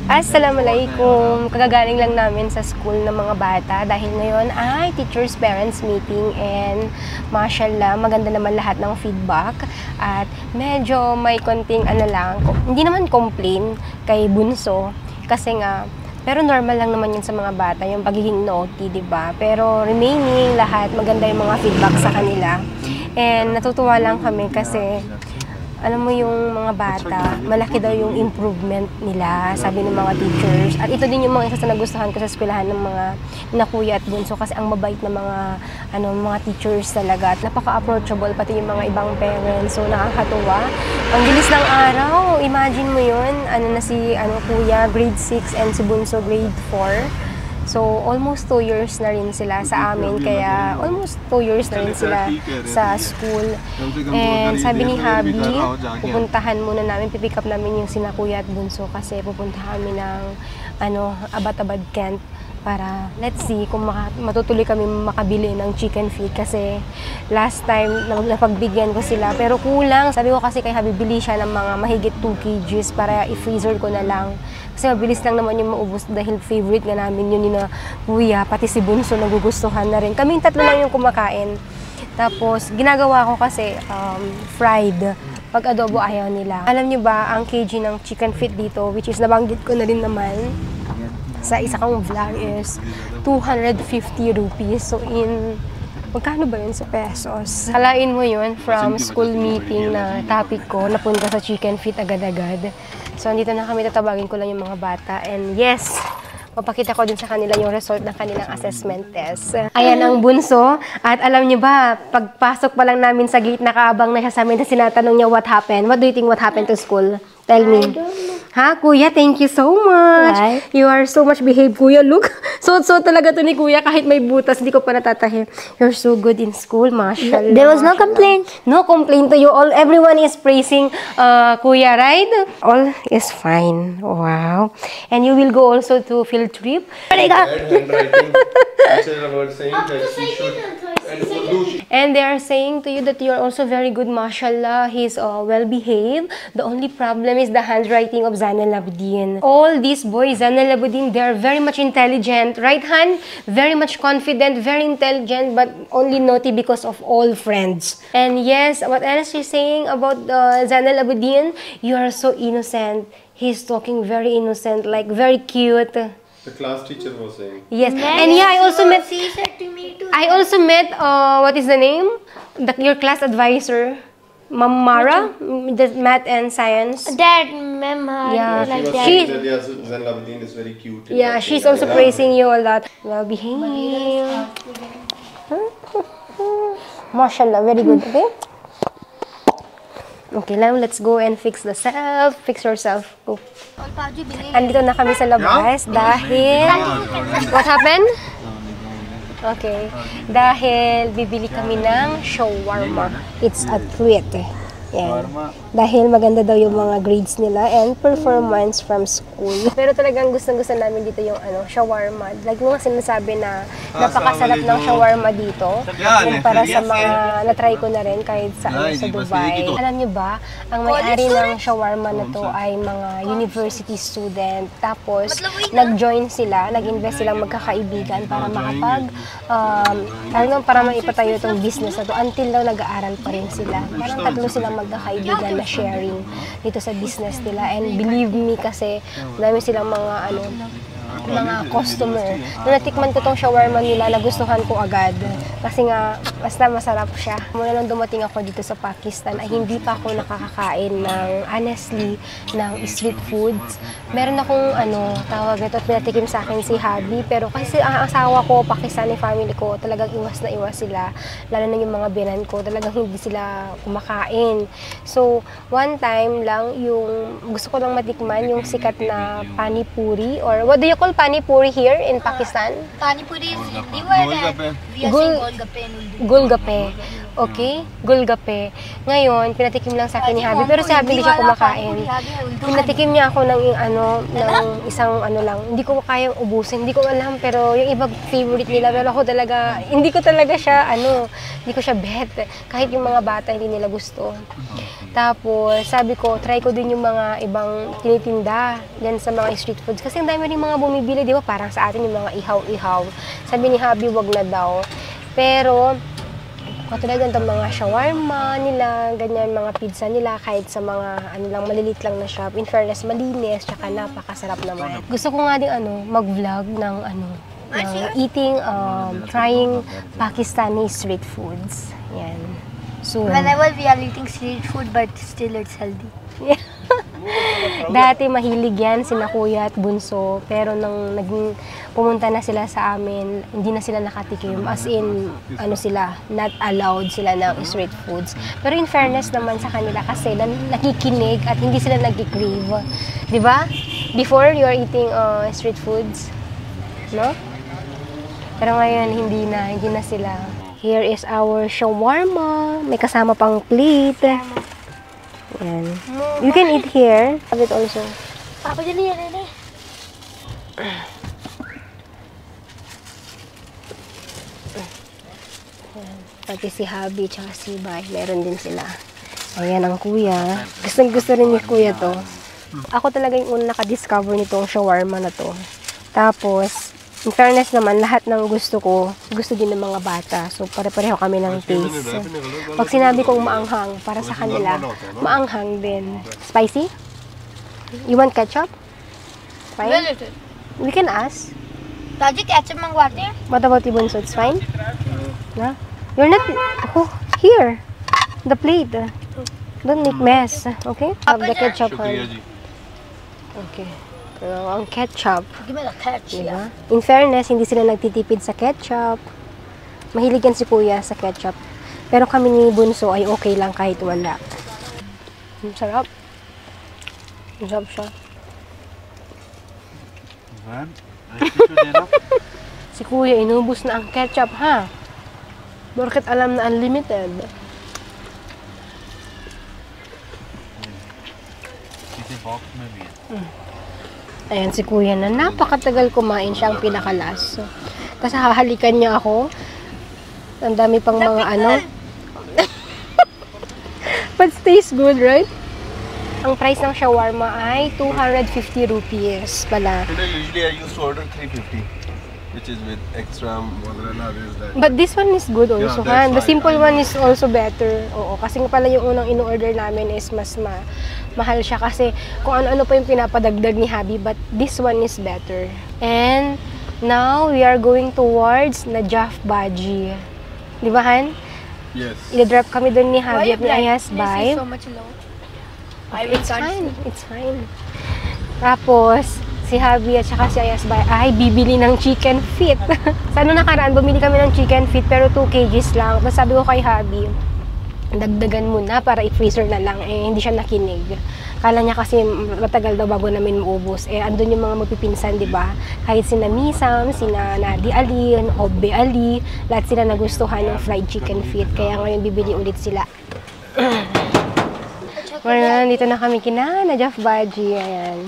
Assalamualaikum! Kagagaling lang namin sa school ng mga bata dahil ngayon ay teachers parents meeting and mashallah, maganda naman lahat ng feedback at medyo may konting hindi naman complain kay Bunso kasi nga, pero normal lang naman yun sa mga bata, yung pagiging naughty, diba? Pero remaining lahat, maganda yung mga feedback sa kanila and natutuwa lang kami kasi alam mo yung mga bata, malaki daw yung improvement nila, sabi ng mga teachers. At ito din yung mga isa sa nagustuhan ko sa eskwelahan ng mga Kuya at Bunso kasi ang mabait na mga teachers talaga. At napaka-approachable pati yung mga ibang parents. So nakakatuwa. Ang bilis ng araw, imagine mo yun, Kuya grade 6 and si Bunso grade 4. So, almost 2 years na rin sila sa amin, kaya almost 2 years na rin sila sa school. And sabi ni Habi, pupuntahan muna namin, pipick up namin yung sina Kuya at Bunso kasi pupunta kami ng Abbottabad Kent para let's see kung matutuloy kami makabili ng chicken feet kasi last time napagbigyan ko sila pero kulang. Sabi ko kasi kay Habi, bili siya ng mga mahigit 2 kgs para i-freezer ko na lang. Kasi mabilis lang naman yung maubos dahil favorite nga namin yun na Kuya, pati si Bunso nagugustuhan na rin. Kaming tatlo lang yung kumakain. Tapos, ginagawa ko kasi fried. Pag adobo ayaw nila. Alam niyo ba, ang kg ng chicken feet dito, which is nabanggit ko na rin naman, sa isa kong vlog is 250 rupees. So, magkano ba yun sa pesos? Halain mo yun from school meeting na topic ko, napunta sa chicken feet agad-agad. So, andito na kami, tatabagin ko lang yung mga bata. And yes, mapakita ko din sa kanila yung result ng kanilang assessment test. Ayan ang Bunso. At alam niyo ba, pagpasok pa lang namin sa gate, nakaabang na siya sa amin na sinatanong niya what happened. What do you think what happened to school? Tell me. I don't know. Ha, Kuya? Thank you so much. Why? You are so much behaved, Kuya. Look, so talaga to ni Kuya. Kahit may butas, hindi ko pa natatahi. You're so good in school, mashallah. There was no complaint. No complaint to you. Everyone is praising Kuya, right? All is fine. Wow. And you will go also to field trip. And they are saying to you that you are also very good, mashallah. He's well behaved. The only problem is the handwriting of Zanal Abidin. All these boys, Zanal Abidin, they are very much intelligent. Right hand, very much confident, very intelligent, but only naughty because of all friends. And yes, what else is saying about Zanal Abidin? You are so innocent. He's talking very innocent, like very cute. The class teacher was saying. Yes, and yeah, I also met. She said to me too. I also met. What is the name? Your class advisor, Ma'am Mara, the math and science. That Ma'am, yeah, like that. Zanal Abidin is very cute. Yeah, she's also praising you a lot. Well behaved. Mashallah, very good. Okay. Okay, now let's go and fix yourself. Go. Andito na kami sa labas dahil... What happened? Okay. Dahil bibili kami ng shawarma. It's a treat. Yan. Dahil maganda daw yung mga grades nila and performance from school. Pero talagang gustong-gusto namin dito yung shawarma. Like mga sinasabi na napakasarap ng shawarma dito. Para sa mga na-try ko na rin kahit sa Dubai. Alam niyo ba, ang may-ari ng shawarma na to ay mga university student. Tapos, nag-join sila, nag-invest silang magkakaibigan para para maipatayo itong business na to. Until daw nag-aaral pa rin sila. Parang tatlo silang magkakaibigan na sharing dito sa business nila. And believe me kasi, dami silang mga customer. Nung natikman ko tong shawarma nila, nagustuhan ko agad. Kasi nga, basta masarap siya. Mula nung dumating ako dito sa Pakistan, ay hindi pa ako nakakakain ng street foods. Meron akong tawag ito, pinatikim sa akin si Habi. Pero kasi ang asawa ko, Pakistani family ko, talagang iwas na iwas sila. Lalo na yung mga binan ko, talagang hindi sila kumakain. So, one time lang, yung gusto ko lang matikman, yung sikat na pani puri, or what do you call pani puri here in Pakistan? Pani puri is Hindi word. We are saying golgappe. Golgappe. Okay? Golgappe. Ngayon, pinatikim lang sa akin ni Habi. Pero si Habi hindi siya kumakain. Pinatikim niya ako ng isang lang. Hindi ko kayang ubusin. Hindi ko alam. Pero yung iba favorite nila. Pero ako talaga, hindi ko talaga siya, hindi ko siya bet. Kahit yung mga bata, hindi nila gusto. Tapos, sabi ko, try ko din yung mga ibang tinitinda yan sa mga street foods. Kasi ang dami rin mga bumibili, di ba? Parang sa atin yung mga ihaw-ihaw. Sabi ni Habi, wag na daw. Pero, katulad ng mga shawarma nila, ganyan, mga pizza nila, kahit sa mga, malilit lang na shop. In fairness, malinis, tsaka napakasarap naman. Gusto ko nga din, mag-vlog ng, eating, trying Pakistani street foods. Yan. Soon. Whenever we are eating street food, but still it's healthy. Dati mahilig yan, sina Kuya at Bunso. Pero nung pumunta na sila sa amin, hindi na sila nakatikim. As in, sila, not allowed sila ng street foods. Pero in fairness naman sa kanila kasi nakikinig at hindi sila nag-crave. Di ba? Before, you're eating street foods. No? Pero ngayon, hindi na sila. Here is our shawarma. May kasama pang plate. Yan. You can eat here. Have it also. Papa, yan. Pati si Habi tsaka si Bay, meron din sila. Ayan ang kuya. Gusto rin ni kuya to. Ako talaga yung una nakadiscover nitong shawarma na to. Tapos, in fairness naman, lahat ng gusto ko, gusto din ng mga bata. So, pare-pareho kami ng taste. Pag sinabi kong maanghang, para sa kanila, maanghang din. Spicy? You want ketchup? Fine? We can ask. Taji, ketchup mangwate हैं? What about you, Bunso? It's fine? No? You're not... Oh, here. The plate. Don't make mess. Okay? Have the ketchup. Okay. Pero ang ketchup, Give me the ketchup. diba? In fairness, hindi sila nagtitipid sa ketchup. Mahilig yan si Kuya sa ketchup. Pero kami ni Bunso ay okay lang kahit wala. Ang sarap. Ang sarap siya. Si Kuya, inubos na ang ketchup, ha? Bakit alam na unlimited? Ayan si Kuya na napakatagal kumain, siya ang pinakalas. Tapos hahalikan niya ako. Ang dami pang mga But tastes good, right? Ang price ng shawarma ay 250 rupees pala. Usually I used to order 350, which is with extra mozzarella. But this one is good also, Yeah, ha? The that's simple fine. one is also better. Oo, kasi nga pala yung unang in-order namin is mas mahal siya kasi kung ano-ano pa yung pinapadagdag ni Habi, but this one is better. And now we are going towards Najaf Baji. Di ba, Han? Yes. I-drop kami doon ni Why Habi you at ni Ayas This is Bay. so much low. It's fine. It's fine. Tapos, si Habi at saka si Ayas Bay ay bibili ng chicken feet. Sa nakaraan, bumili kami ng chicken feet pero 2 kgs lang. Tapos sabi ko kay Habi, dagdagan mo na para i-freezer na lang. Eh, hindi siya nakinig. Kala niya kasi matagal daw bago namin maubos. Eh, andun yung mga magpipinsan, di ba? Kahit sina Misam, sina Nadi Ali, Obbe Ali, lahat sila nagustuhan ng fried chicken feet. Kaya ngayon bibili ulit sila. Well, dito na kami kina Najaf Baji. Ayan.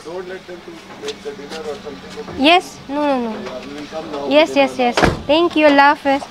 Don't let them to make the dinner or something. Yes. No. We will come now. Yes. Thank you, Lafes.